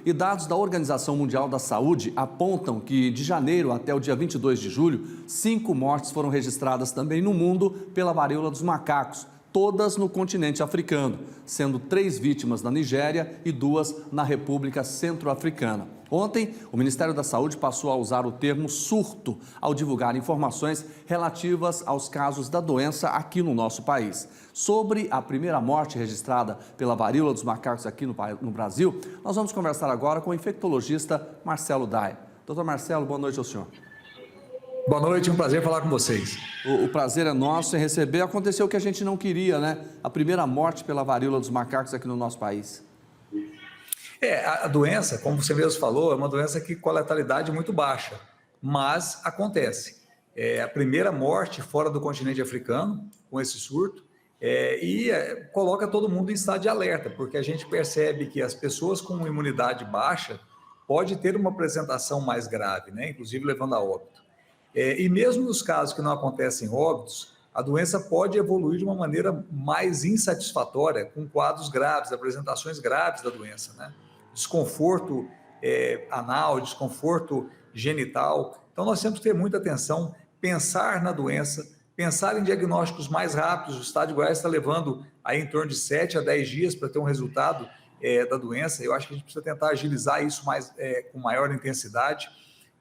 E dados da Organização Mundial da Saúde apontam que de janeiro até o dia 22 de julho, 5 mortes foram registradas também no mundo pela varíola dos macacos, todas no continente africano, sendo 3 vítimas na Nigéria e 2 na República Centro-Africana. Ontem, o Ministério da Saúde passou a usar o termo surto ao divulgar informações relativas aos casos da doença aqui no nosso país. Sobre a primeira morte registrada pela varíola dos macacos aqui no Brasil, nós vamos conversar agora com o infectologista Marcelo Dai. Doutor Marcelo, boa noite ao senhor. Boa noite, um prazer falar com vocês. O prazer é nosso em receber. Aconteceu o que a gente não queria, né? A primeira morte pela varíola dos macacos aqui no nosso país. A doença, como você mesmo falou, é uma doença que com a letalidade muito baixa, mas acontece. A primeira morte fora do continente africano, com esse surto, coloca todo mundo em estado de alerta, porque a gente percebe que as pessoas com imunidade baixa podem ter uma apresentação mais grave, né? Inclusive levando a óbito. E mesmo nos casos que não acontecem óbitos, a doença pode evoluir de uma maneira mais insatisfatória, com quadros graves, apresentações graves da doença, né? Desconforto anal, desconforto genital. Então, nós temos que ter muita atenção, pensar na doença, pensar em diagnósticos mais rápidos. O estado de Goiás está levando aí em torno de 7 a 10 dias para ter um resultado da doença. Eu acho que a gente precisa tentar agilizar isso com maior intensidade,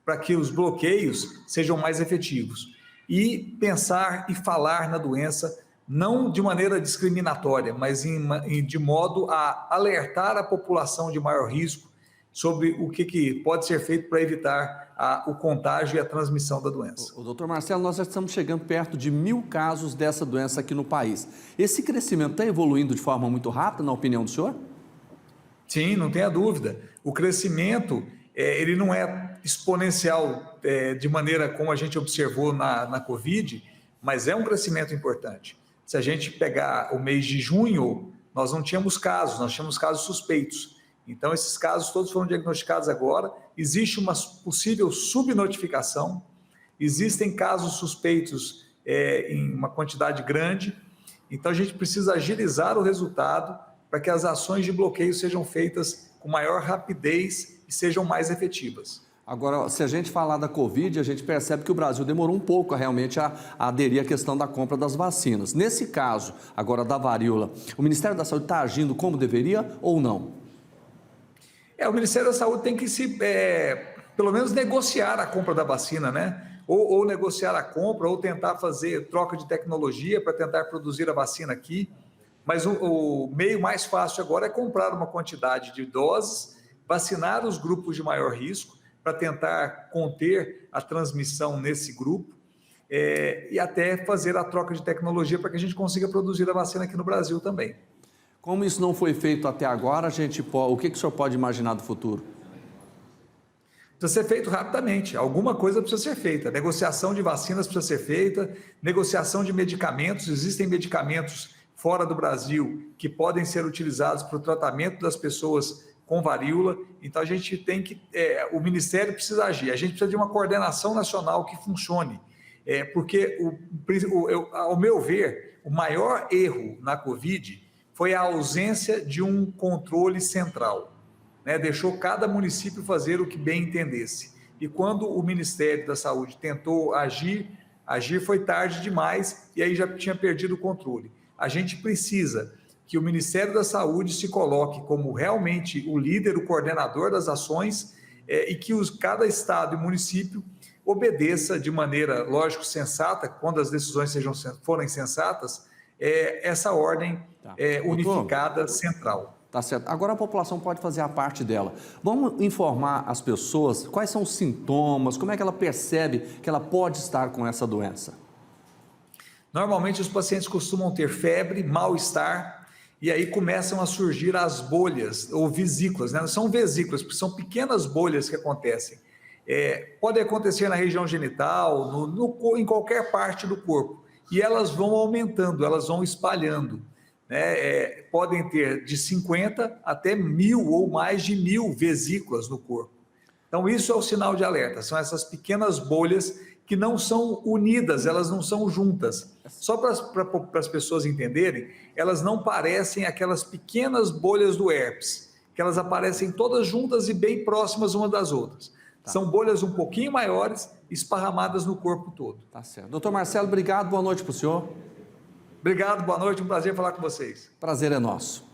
para que os bloqueios sejam mais efetivos. E pensar e falar na doença, não de maneira discriminatória, mas de modo a alertar a população de maior risco sobre o que pode ser feito para evitar o contágio e a transmissão da doença. Doutor Marcelo, nós já estamos chegando perto de 1.000 casos dessa doença aqui no país. Esse crescimento está evoluindo de forma muito rápida, na opinião do senhor? Sim, não tenha dúvida. O crescimento, ele não é exponencial de maneira como a gente observou na Covid, mas é um crescimento importante. Se a gente pegar o mês de junho, nós não tínhamos casos, nós tínhamos casos suspeitos. Então, esses casos todos foram diagnosticados agora. Existe uma possível subnotificação, existem casos suspeitos em uma quantidade grande. Então, a gente precisa agilizar o resultado para que as ações de bloqueio sejam feitas com maior rapidez e sejam mais efetivas. Agora, se a gente falar da Covid, a gente percebe que o Brasil demorou um pouco realmente a aderir à questão da compra das vacinas. Nesse caso, agora da varíola, o Ministério da Saúde está agindo como deveria ou não? O Ministério da Saúde tem que pelo menos negociar a compra da vacina, né? Ou negociar a compra, ou tentar fazer troca de tecnologia para tentar produzir a vacina aqui. Mas o meio mais fácil agora é comprar uma quantidade de doses, vacinar os grupos de maior risco, para tentar conter a transmissão nesse grupo e até fazer a troca de tecnologia para que a gente consiga produzir a vacina aqui no Brasil também. Como isso não foi feito até agora, o que o senhor pode imaginar do futuro? Precisa ser feito rapidamente, alguma coisa precisa ser feita, negociação de vacinas precisa ser feita, negociação de medicamentos, existem medicamentos fora do Brasil que podem ser utilizados para o tratamento das pessoas com varíola. Então a gente tem que, o Ministério precisa agir, a gente precisa de uma coordenação nacional que funcione, porque ao meu ver, o maior erro na Covid foi a ausência de um controle central, né? Deixou cada município fazer o que bem entendesse, e quando o Ministério da Saúde tentou agir foi tarde demais, e aí já tinha perdido o controle. A gente precisa que o Ministério da Saúde se coloque como realmente o líder, o coordenador das ações, e que cada estado e município obedeça de maneira, lógico, sensata, quando as decisões forem sensatas, essa ordem unificada central. Tá certo. Agora a população pode fazer a parte dela. Vamos informar as pessoas quais são os sintomas, como é que ela percebe que ela pode estar com essa doença? Normalmente os pacientes costumam ter febre, mal-estar, e aí começam a surgir as bolhas ou vesículas, né? Não são vesículas, porque são pequenas bolhas que acontecem. Pode acontecer na região genital, em qualquer parte do corpo, e elas vão aumentando, elas vão espalhando, né? Podem ter de 50 até 1.000 ou mais de 1.000 vesículas no corpo. Então isso é o sinal de alerta, são essas pequenas bolhas que não são unidas, elas não são juntas. Só para as pessoas entenderem, elas não parecem aquelas pequenas bolhas do herpes, que elas aparecem todas juntas e bem próximas uma das outras. São bolhas um pouquinho maiores, esparramadas no corpo todo. Tá certo. Doutor Marcelo, obrigado, boa noite para o senhor. Obrigado, boa noite, um prazer falar com vocês. Prazer é nosso.